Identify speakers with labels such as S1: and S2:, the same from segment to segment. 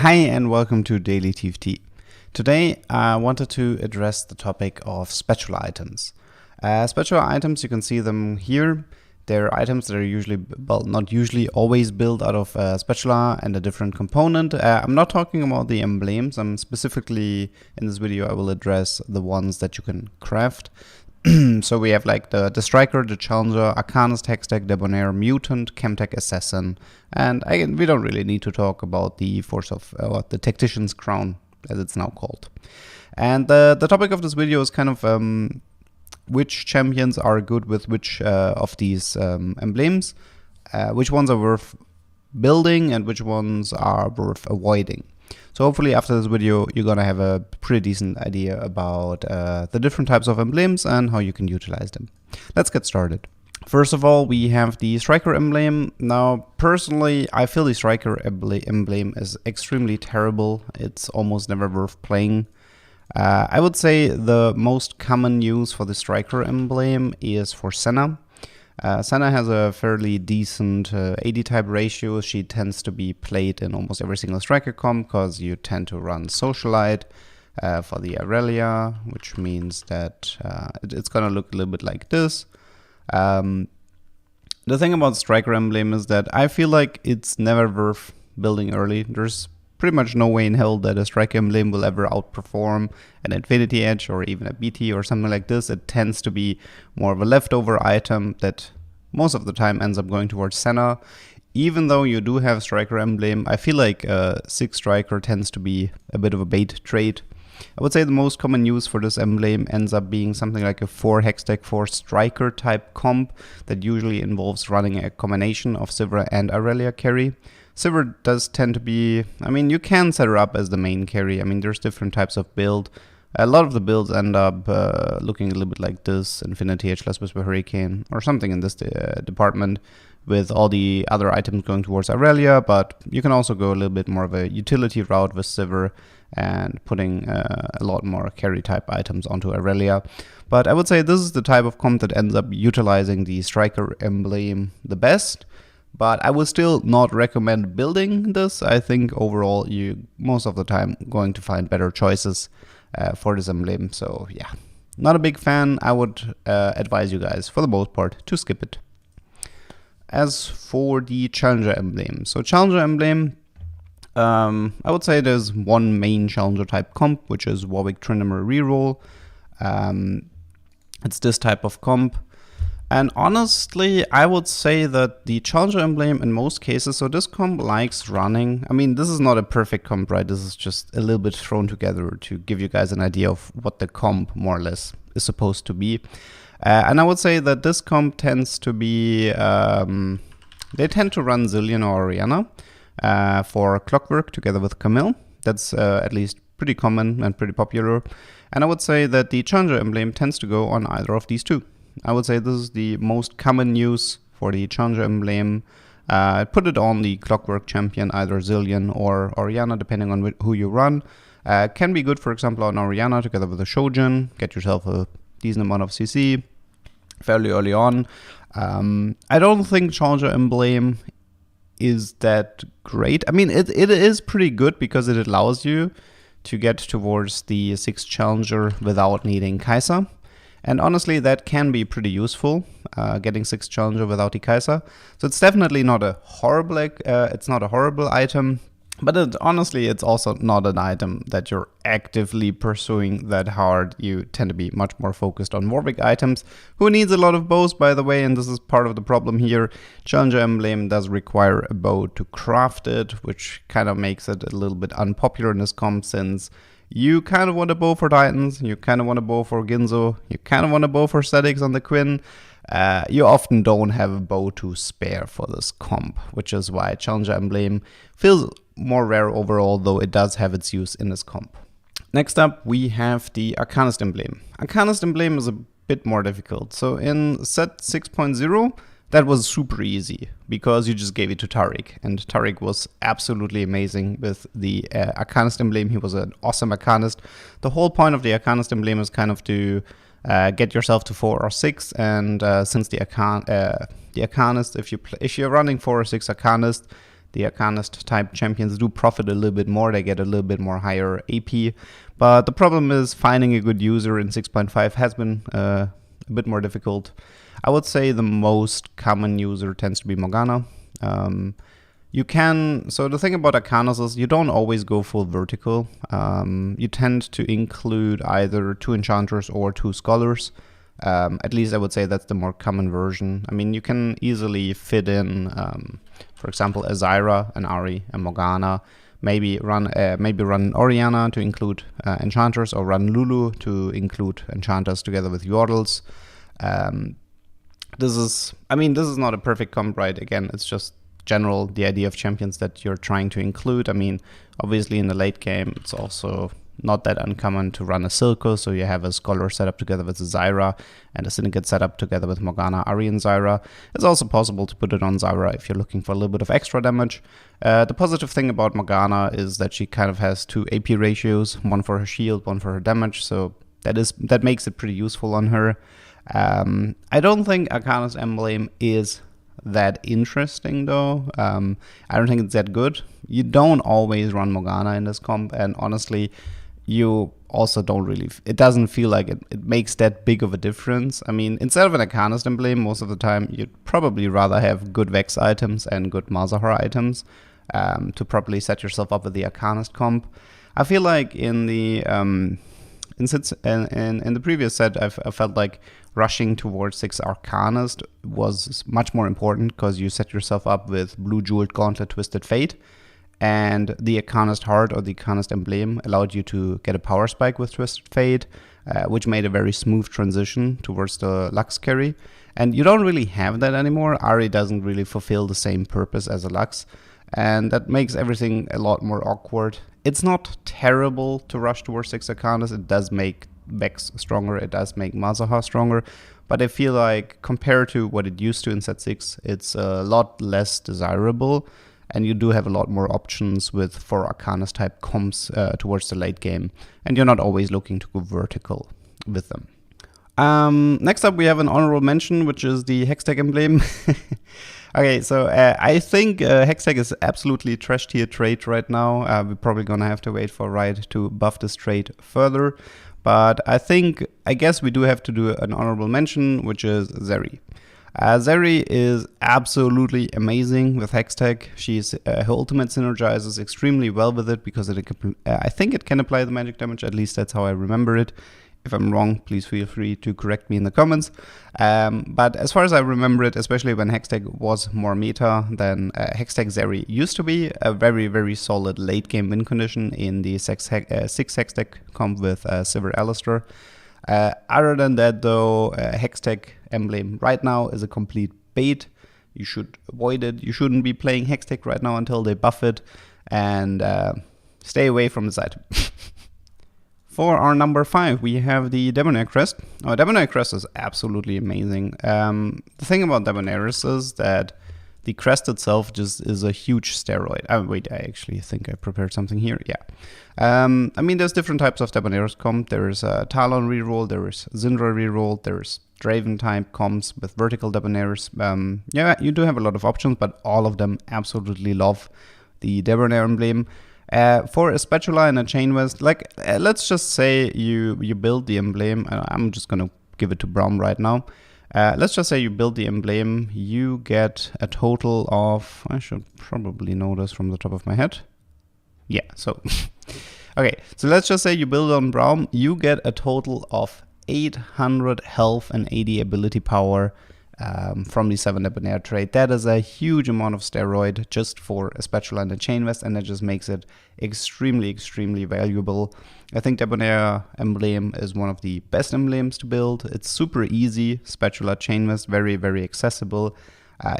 S1: Hi and welcome to Daily TFT. Today I wanted to address the topic of spatula items. Spatula items, you can see them here. They're items that are usually, well, not usually, always built out of spatula and a different component. I'm not talking about the emblems. I'm specifically, in this video, I will address the ones that you can craft. So we have like the Striker, the Challenger, Arcanist, Hextech, Debonair, Mutant, Chemtech, Assassin, and we don't really need to talk about the Force of the Tactician's Crown, as it's now called. And the topic of this video is kind of which champions are good with which of these emblems, which ones are worth building and which ones are worth avoiding. So hopefully after this video you're gonna have a pretty decent idea about the different types of emblems and how you can utilize them. Let's get started. First of all, we have the Striker emblem. Now personally I feel the Striker emblem is extremely terrible. It's almost never worth playing. I would say the most common use for the Striker emblem is for Senna. Senna has a fairly decent AD type ratio. She tends to be played in almost every single Striker comp because you tend to run Socialite for the Aurelia, which means that it's gonna look a little bit like this. The thing about Striker emblem is that I feel like it's never worth building early. There's pretty much no way in hell that a Striker emblem will ever outperform an Infinity Edge or even a BT or something like this. It tends to be more of a leftover item that most of the time ends up going towards Senna. Even though you do have Striker emblem, I feel like 6 Striker tends to be a bit of a bait trade. I would say the most common use for this emblem ends up being something like a 4 Hextech 4 Striker type comp that usually involves running a combination of Sivir and Aurelia carry. Sivir does tend to be, I mean, you can set her up as the main carry. I mean, there's different types of build. A lot of the builds end up looking a little bit like this, Infinity Edge, Last Whisper Hurricane, or something in this department, with all the other items going towards Aurelia, but you can also go a little bit more of a utility route with Sivir and putting a lot more carry type items onto Aurelia. But I would say this is the type of comp that ends up utilizing the Striker emblem the best. But I would still not recommend building this. I think overall you most of the time going to find better choices for this emblem. So yeah, not a big fan. I would advise you guys for the most part to skip it. As for the Challenger emblem, so Challenger emblem, I would say there's one main Challenger type comp, which is Warwick Trindamer reroll. It's this type of comp. And honestly, I would say that the Challenger emblem in most cases, so this comp likes running. I mean, this is not a perfect comp, right? This is just a little bit thrown together to give you guys an idea of what the comp more or less is supposed to be. And I would say that this comp tends to be, they tend to run Zilean or Orianna for Clockwork together with Camille. That's at least pretty common and pretty popular. And I would say that the Challenger emblem tends to go on either of these two. I would say this is the most common use for the Challenger emblem. Put it on the Clockwork champion, either Zilean or Orianna, depending on who you run. Can be good, for example, on Orianna together with a Shojin. Get yourself a decent amount of CC fairly early on. I don't think Challenger emblem is that great. I mean, it is pretty good because it allows you to get towards the 6th Challenger without needing Kai'Sa. And honestly, that can be pretty useful, getting 6th Challenger without the Kai'Sa. So it's definitely not a horrible, item, but honestly, it's also not an item that you're actively pursuing that hard. You tend to be much more focused on Warwick items, who needs a lot of bows, by the way, and this is part of the problem here. Challenger emblem does require a bow to craft it, which kind of makes it a little bit unpopular in this comp, since you kind of want a bow for Titans, you kind of want a bow for Ginzo, you kind of want a bow for Statics on the Quinn. You often don't have a bow to spare for this comp, which is why Challenger emblem feels more rare overall, though it does have its use in this comp. Next up, we have the Arcanist emblem. Arcanist emblem is a bit more difficult. So in set 6.0, that was super easy because you just gave it to Tariq, and Tariq was absolutely amazing with the Arcanist emblem. He was an awesome Arcanist. The whole point of the Arcanist emblem is kind of to get yourself to 4 or 6, and since the Arcanist, if you're running 4 or 6 Arcanist, The Arcanist type champions do profit a little bit more, they get a little bit more higher AP, but the problem is finding a good user in 6.5 has been a bit more difficult. I would say the most common user tends to be Morgana. So the thing about Arcanist is you don't always go full vertical. You tend to include either 2 enchanters or 2 scholars. At least I would say that's the more common version. I mean, you can easily fit in, for example, a Zyra, an Ahri, a Morgana, maybe run Orianna to include enchanters, or run Lulu to include enchanters together with Yordles. This is not a perfect comp, right? Again, it's just general, the idea of champions that you're trying to include. I mean, obviously in the late game, it's also not that uncommon to run a Silco, so you have a Scholar set up together with a Zyra and a Syndicate set up together with Morgana, Ahri, and Zyra. It's also possible to put it on Zyra if you're looking for a little bit of extra damage. The positive thing about Morgana is that she kind of has 2 AP ratios, one for her shield, one for her damage, so that makes it pretty useful on her. I don't think Arcanist Emblem is that interesting though. I don't think it's that good. You don't always run Morgana in this comp, and honestly, you also don't really, it doesn't feel like it makes that big of a difference. I mean, instead of an Arcanist Emblem, most of the time you'd probably rather have good Vex items and good Malzahar items to properly set yourself up with the Arcanist comp. I feel like in the previous set, I felt like rushing towards 6 Arcanist was much more important because you set yourself up with Blue Jeweled Gauntlet Twisted Fate, and the Arcanist Heart or the Arcanist Emblem allowed you to get a power spike with Twisted Fate, which made a very smooth transition towards the Lux carry. And you don't really have that anymore. Ahri doesn't really fulfill the same purpose as a Lux, and that makes everything a lot more awkward. It's not terrible to rush towards 6 Arcanist. It does make Vex stronger, it does make Malzahar stronger, but I feel like compared to what it used to in set 6, it's a lot less desirable, and you do have a lot more options for Arcanist type comps towards the late game, and you're not always looking to go vertical with them. Next up we have an honorable mention, which is the Hextech emblem. Okay, so I think Hextech is absolutely trash tier trait right now. We're probably gonna have to wait for Riot to buff this trait further. But I guess we do have to do an honorable mention, which is Zeri. Zeri is absolutely amazing with Hextech. Her ultimate synergizes extremely well with it because I think it can apply the magic damage, at least that's how I remember it. If I'm wrong, please feel free to correct me in the comments. But as far as I remember it, especially when Hextech was more meta than Hextech Zeri used to be, a very, very solid late game win condition in the 6 Hextech comp with Sivir Alistair. Other than that though, Hextech Emblem right now is a complete bait. You should avoid it. You shouldn't be playing Hextech right now until they buff it, and stay away from this item. For our number 5, we have the Debonair Crest. Oh, Debonair Crest is absolutely amazing. The thing about Debonair is that the crest itself just is a huge steroid. Wait, I actually think I prepared something here. Yeah. I mean, there's different types of Debonair's comp. There's Talon reroll, there's Syndra reroll, there's Draven type comps with vertical Debonairs. Yeah, you do have a lot of options, but all of them absolutely love the Debonair emblem. For a Spatula and a Chain Vest, like let's just say you build the emblem. I'm just gonna give it to Braum right now. Let's just say you build the emblem, you get a total of, I should probably know this from the top of my head. Yeah, so okay, so let's just say you build on Braum, you get a total of 800 health and 80 ability power from the 7 Debonair trait. That is a huge amount of steroid just for a Spatula and a Chain Vest, and that just makes it extremely, extremely valuable. I think Debonair emblem is one of the best emblems to build. It's super easy, Spatula, Chain Vest, very, very accessible.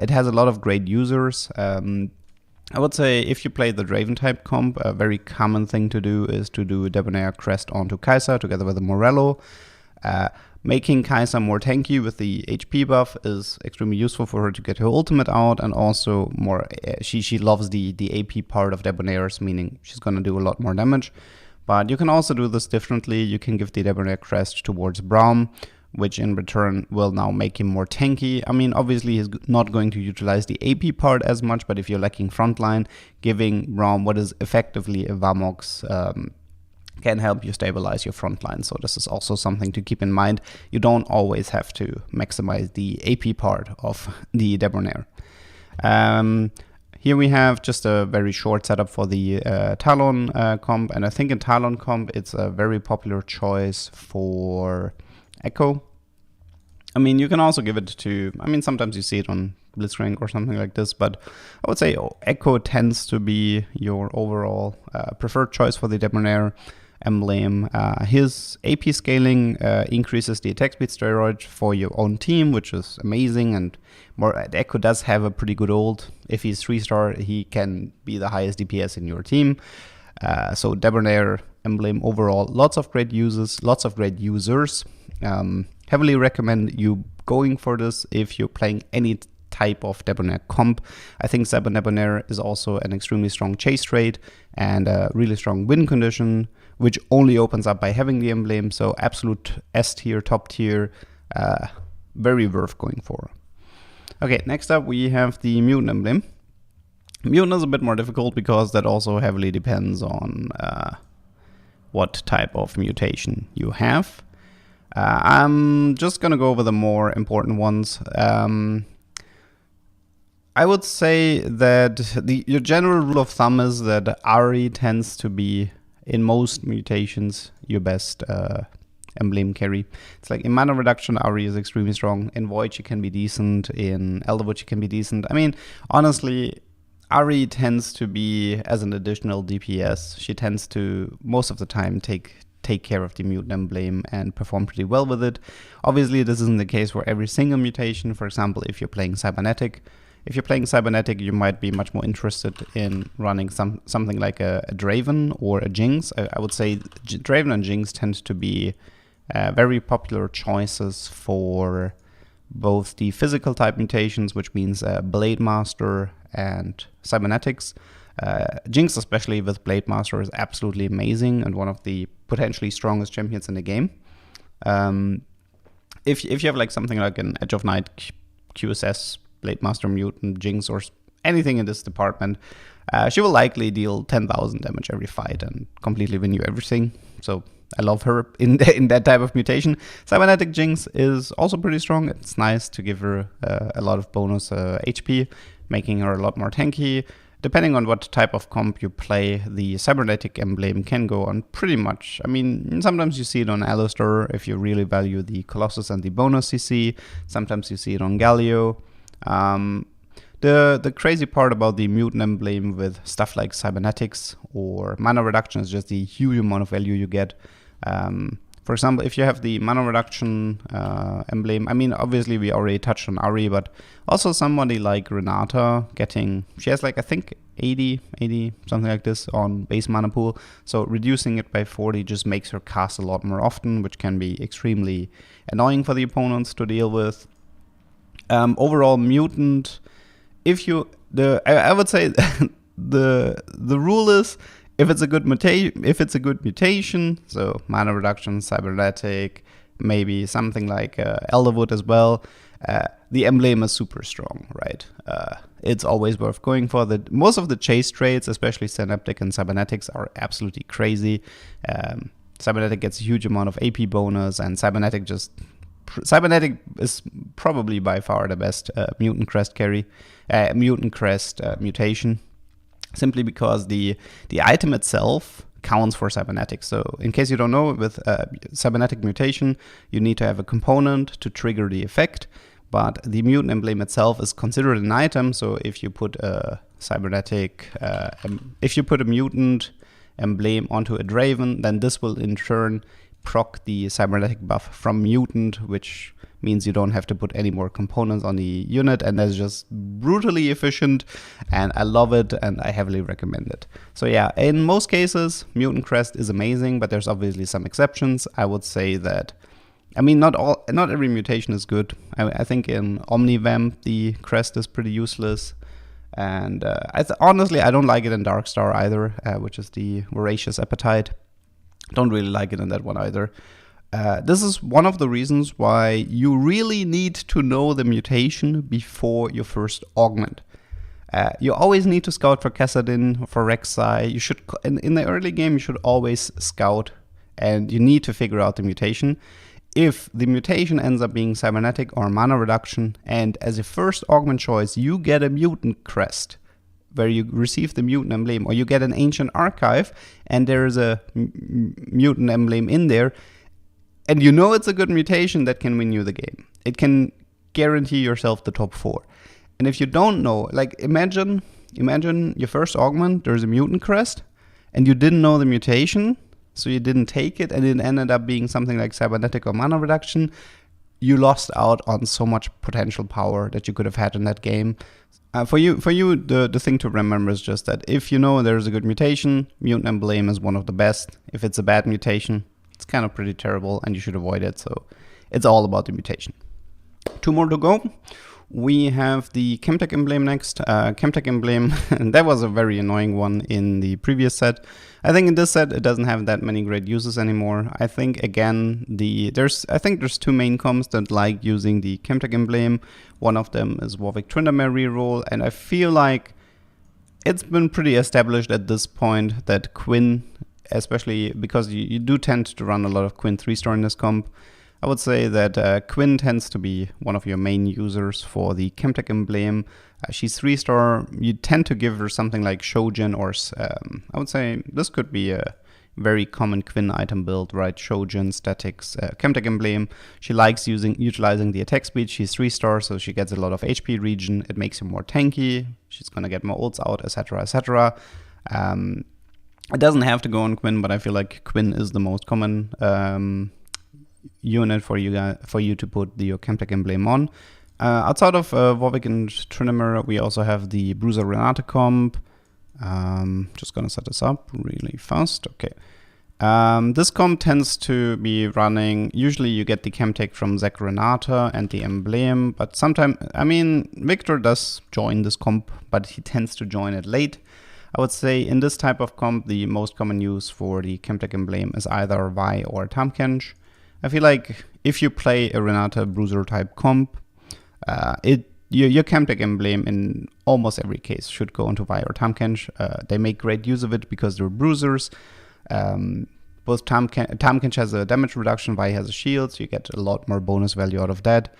S1: It has a lot of great users. I would say if you play the Draven type comp, a very common thing to do is to do a Debonair Crest onto Kai'Sa together with a Morello. Making Kai'Sa more tanky with the HP buff is extremely useful for her to get her ultimate out, and also more. She loves the AP part of Debonair's, meaning she's gonna do a lot more damage. But you can also do this differently. You can give the Debonair Crest towards Braum, which in return will now make him more tanky. I mean, obviously he's not going to utilize the AP part as much, but if you're lacking frontline, giving Rom what is effectively a Varmox can help you stabilize your frontline. So this is also something to keep in mind. You don't always have to maximize the AP part of the Debonair. Here we have just a very short setup for the Talon comp, and I think in Talon comp it's a very popular choice for Echo. I mean, you can also give it to, I mean, sometimes you see it on Blitzcrank or something like this, but I would say Echo tends to be your overall preferred choice for the Debonair emblem. His AP scaling increases the attack speed steroid for your own team, which is amazing, and Echo does have a pretty good ult. If he's 3-star, he can be the highest DPS in your team. So Debonair emblem overall, lots of great users. Heavily recommend you going for this if you're playing any type of Debonair comp. I think Debonair is also an extremely strong chase trait and a really strong win condition, which only opens up by having the emblem. So absolute S tier, top tier, very worth going for. Okay, next up we have the Mutant emblem. Mutant is a bit more difficult because that also heavily depends on what type of mutation you have. I'm just gonna go over the more important ones. I would say that your general rule of thumb is that Ari tends to be, in most mutations, your best emblem carry. It's like in mana reduction, Ari is extremely strong. In Void, she can be decent. In Elderwood, she can be decent. I mean, honestly, Ari tends to be, as an additional DPS, she tends to, most of the time, take care of the Mutant emblem and perform pretty well with it. Obviously, this isn't the case for every single mutation. For example, if you're playing Cybernetic, you might be much more interested in running something like a Draven or a Jinx. I would say Draven and Jinx tend to be very popular choices for both the physical type mutations, which means Blade Master and Cybernetics. Jinx, especially with Blade Master, is absolutely amazing and one of the potentially strongest champions in the game. If you have like something like an Edge of Night, QSS, Blade Master, Mutant, Jinx, or anything in this department, she will likely deal 10,000 damage every fight and completely win you everything. So I love her in that type of mutation. Cybernetic Jinx is also pretty strong. It's nice to give her a lot of bonus HP, making her a lot more tanky. Depending on what type of comp you play, the Cybernetic emblem can go on pretty much. I mean, sometimes you see it on Alistar if you really value the Colossus and the bonus CC. Sometimes you see it on Galio. The crazy part about the Mutant emblem with stuff like Cybernetics or mana reduction is just the huge amount of value you get. For example, if you have the mana reduction emblem, I mean, obviously we already touched on Ari, but also somebody like Renata she has like, I think 80, something like this on base mana pool. So reducing it by 40 just makes her cast a lot more often, which can be extremely annoying for the opponents to deal with. Overall, Mutant, I would say the rule is, if it's a good mutation, so mana reduction, cybernetic, maybe something like Elderwood as well, the emblem is super strong, right? It's always worth going for. Most of the chase traits, especially Synaptic and Cybernetics, are absolutely crazy. Cybernetic gets a huge amount of AP bonus, and Cybernetic is probably by far the best Mutant Crest mutation. Simply because the item itself counts for Cybernetics. So in case you don't know, with Cybernetic mutation, you need to have a component to trigger the effect, but the Mutant emblem itself is considered an item. So if you put a Mutant emblem onto a Draven, then this will in turn proc the Cybernetic buff from Mutant, which means you don't have to put any more components on the unit, and that's just brutally efficient, and I love it and I heavily recommend it. So yeah, in most cases, Mutant Crest is amazing, but there's obviously some exceptions. I would say that, I mean, not every mutation is good. I think in Omnivamp, the Crest is pretty useless, and honestly, I don't like it in Darkstar either, which is the Voracious Appetite. Don't really like it in that one either. This is one of the reasons why you really need to know the mutation before your first augment. You always need to scout for Kassadin, for Rek'Sai. You should, in the early game, you should always scout, and you need to figure out the mutation. If the mutation ends up being cybernetic or mana reduction, and as a first augment choice, you get a mutant crest, where you receive the mutant emblem, or you get an ancient archive, and there is a mutant emblem in there, and you know it's a good mutation, that can win you the game. It can guarantee yourself the top 4. And if you don't know, like imagine your first augment, there's a mutant crest, and you didn't know the mutation, so you didn't take it, and it ended up being something like cybernetic or mana reduction. You lost out on so much potential power that you could have had in that game. For you, the thing to remember is just that if you know there's a good mutation, mutant emblem is one of the best. If it's a bad mutation, it's kind of pretty terrible, and you should avoid it. So it's all about the mutation. 2 more to go. We have the Chemtech emblem next. Chemtech emblem, and that was a very annoying one in the previous set. I think in this set it doesn't have that many great uses anymore. I think again there's 2 main comps that like using the Chemtech emblem. One of them is Warwick Tryndamere reroll, and I feel like it's been pretty established at this point that Quinn, especially because you do tend to run a lot of Quinn 3-star in this comp, I would say that Quinn tends to be one of your main users for the Chemtech emblem. She's 3-star. You tend to give her something like Shojin, or I would say this could be a very common Quinn item build, right? Shojin, statics, Chemtech emblem. She likes utilizing the attack speed. She's 3-star, so she gets a lot of HP regen. It makes her more tanky. She's gonna get more ults out, etc., etc. It doesn't have to go on Quinn, but I feel like Quinn is the most common unit for you to put the Chemtech emblem on. Outside of Warwick and Tryndamere, we also have the Bruiser Renata comp. Just gonna set this up really fast. Okay. This comp tends to be running, usually you get the Chemtech from Zach Renata and the emblem, but sometimes, I mean, Victor does join this comp, but he tends to join it late. I would say in this type of comp, the most common use for the Chemtech emblem is either Vi or Tahm-Kench. I feel like if you play a Renata Bruiser type comp, your Chemtech emblem in almost every case should go into Vi or Tahm-Kench. They make great use of it because they're bruisers. Both Tahm-Kench has a damage reduction, Vi has a shield, so you get a lot more bonus value out of that.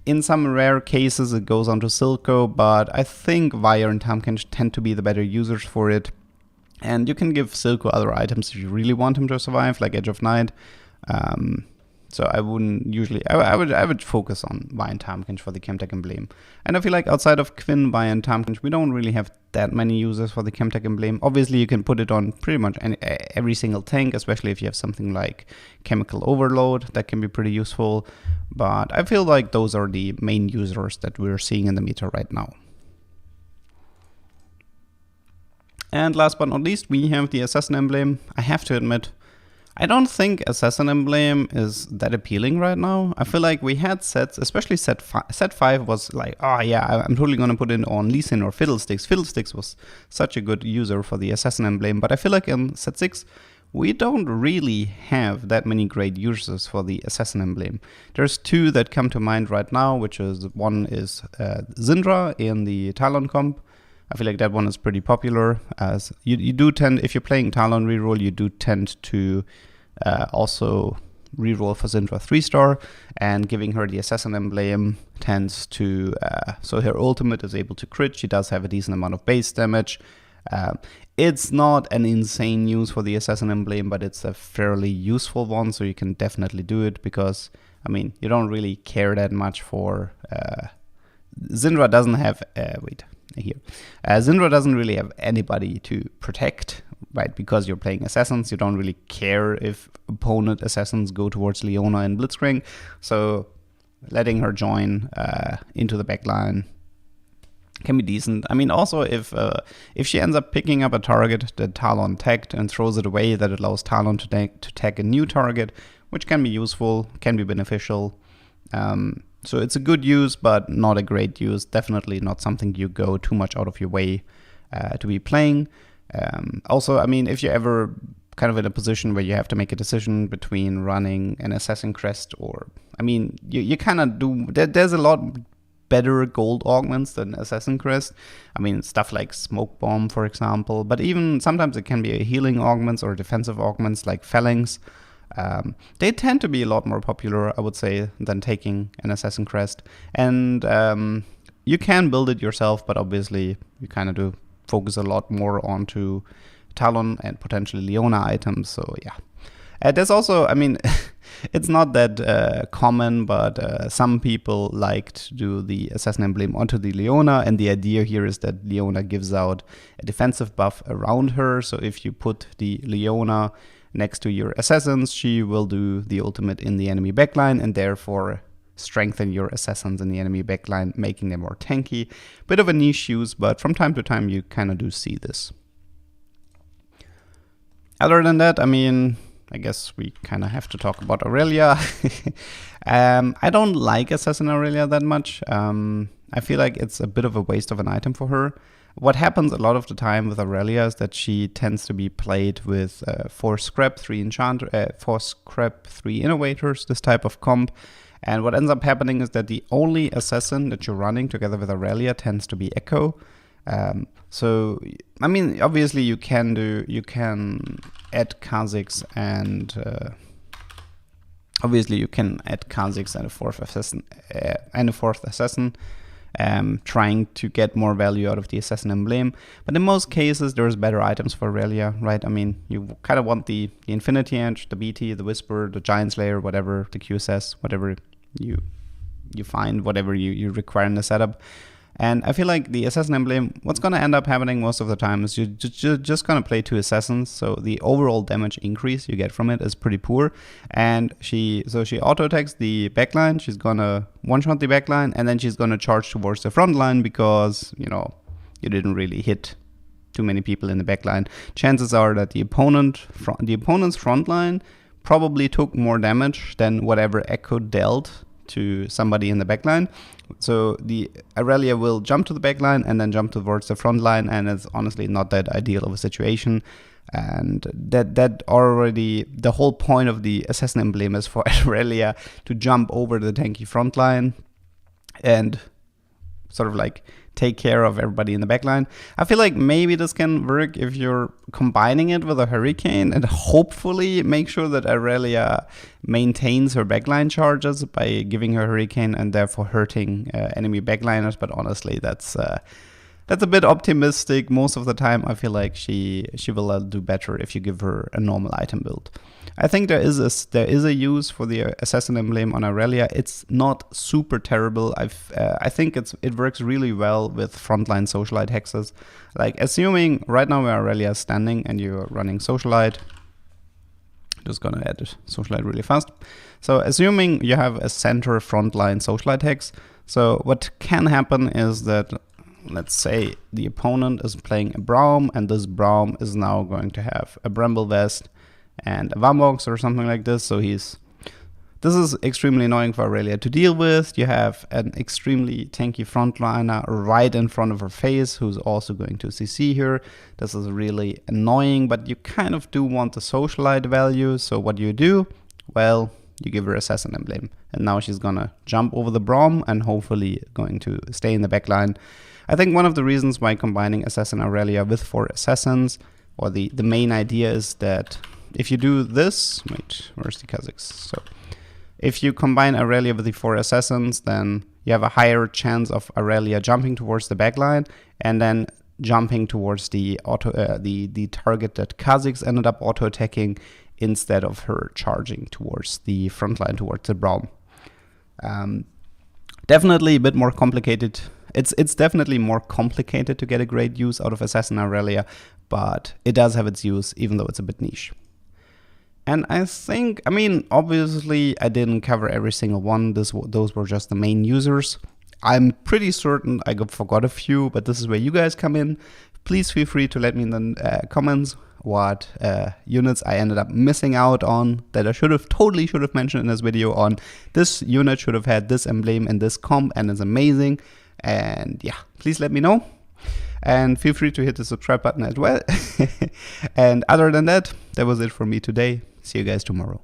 S1: In some rare cases, it goes onto Silco, but I think Vi and Tahm-Kench tend to be the better users for it. And you can give Silco other items if you really want him to survive, like Edge of Night. So I wouldn't usually, I would focus on Vi and Tahm-Kench for the Chemtech emblem. And I feel like outside of Quinn, Vi and Tahm-Kench, we don't really have that many users for the Chemtech emblem. Obviously, you can put it on pretty much every single tank, especially if you have something like Chemical Overload, that can be pretty useful. But I feel like those are the main users that we're seeing in the meta right now. And last but not least, we have the Assassin emblem. I have to admit, I don't think Assassin emblem is that appealing right now. I feel like we had sets, especially set 5 was like, oh yeah, I'm totally gonna put it on Lee Sin or Fiddlesticks. Fiddlesticks was such a good user for the Assassin emblem, but I feel like in set 6, we don't really have that many great users for the Assassin emblem. There's 2 that come to mind right now, which is, one is Syndra in the Talon comp. I feel like that one is pretty popular, as you do tend, if you're playing Talon reroll, you do tend to also reroll for Syndra 3-star, and giving her the Assassin emblem tends to, so her ultimate is able to crit. She does have a decent amount of base damage. It's not an insane use for the Assassin emblem, but it's a fairly useful one, so you can definitely do it, because, I mean, you don't really care that much for, Syndra doesn't have, Syndra doesn't really have anybody to protect, right? Because you're playing assassins, you don't really care if opponent assassins go towards Leona and Blitzcrank. So letting her join into the backline can be decent. I mean, also if she ends up picking up a target that Talon tagged and throws it away, that allows Talon to tag a new target, which can be useful, can be beneficial. So it's a good use, but not a great use. Definitely not something you go too much out of your way to be playing. Also, I mean, if you ever kind of in a position where you have to make a decision between running an Assassin Crest or, I mean, you kind of do, there's a lot better gold augments than Assassin Crest. I mean, stuff like Smoke Bomb, for example, but even sometimes it can be a healing augments or defensive augments like Phalanx. They tend to be a lot more popular, I would say, than taking an Assassin Crest. And you can build it yourself, but obviously you kind of do focus a lot more onto Talon and potentially Leona items. So yeah, there's also, I mean, it's not that common, but some people like to do the Assassin Emblem onto the Leona, and the idea here is that Leona gives out a defensive buff around her. So if you put the Leona next to your assassins, she will do the ultimate in the enemy backline and therefore strengthen your assassins in the enemy backline, making them more tanky. Bit of a niche use, but from time to time you kind of do see this. Other than that, I mean, I guess we kind of have to talk about Aurelia. I don't like Assassin Aurelia that much. I feel like it's a bit of a waste of an item for her. What happens a lot of the time with Aurelia is that she tends to be played with 4 scrap, 3 innovators, this type of comp. And what ends up happening is that the only assassin that you're running together with Aurelia tends to be Echo. So, I mean, obviously you can add Kha'Zix and a fourth assassin, trying to get more value out of the Assassin Emblem. But in most cases, there's better items for Aurelia, right? I mean, you kind of want the Infinity Edge, the BT, the Whisper, the Giant Slayer, whatever, the QSS, whatever you find, whatever you require in the setup. And I feel like the Assassin Emblem, what's going to end up happening most of the time is you're just going to play 2 assassins, so the overall damage increase you get from it is pretty poor. And she auto attacks the backline, she's going to one-shot the backline, and then she's going to charge towards the front line because, you know, you didn't really hit too many people in the backline. Chances are that the opponent's front line probably took more damage than whatever Echo dealt to somebody in the backline. So the Aurelia will jump to the backline and then jump towards the front line, and it's honestly not that ideal of a situation. And that already, the whole point of the Assassin Emblem is for Aurelia to jump over the tanky front line and sort of like take care of everybody in the backline. I feel like maybe this can work if you're combining it with a Hurricane and hopefully make sure that Aurelia maintains her backline charges by giving her Hurricane and therefore hurting enemy backliners. But honestly, that's a bit optimistic. Most of the time, I feel like she will do better if you give her a normal item build. I think there is a use for the Assassin Emblem on Aurelia. It's not super terrible. I think it works really well with frontline Socialite hexes. Like, assuming right now where Aurelia is standing and you're running Socialite, just gonna add Socialite really fast. So assuming you have a center frontline Socialite hex, so what can happen is that, let's say the opponent is playing a Braum, and this Braum is now going to have a Bramble Vest and a Vambox or something like this. So this is extremely annoying for Aurelia to deal with. You have an extremely tanky frontliner right in front of her face who's also going to CC here. This is really annoying, but you kind of do want the Socialite value. So what do you do? Well, you give her Assassin Emblem, and now she's gonna jump over the Braum and hopefully going to stay in the backline. I think one of the reasons why combining Assassin Aurelia with 4 assassins, or the main idea is that if you do this, wait, where's the Kha'Zix? So if you combine Aurelia with the 4 assassins, then you have a higher chance of Aurelia jumping towards the backline and then jumping towards the target that Kha'Zix ended up auto attacking instead of her charging towards the front line, towards the Braum. Definitely a bit more complicated. It's definitely more complicated to get a great use out of Assassin Aurelia, but it does have its use, even though it's a bit niche. And I think, I mean, obviously I didn't cover every single one. Those were just the main users. I'm pretty certain I forgot a few, but this is where you guys come in. Please feel free to let me in the comments what units I ended up missing out on that I totally should have mentioned in this video on. This unit should have had this emblem and this comp and it's amazing. And yeah, please let me know. And feel free to hit the subscribe button as well. And other than that, that was it for me today. See you guys tomorrow.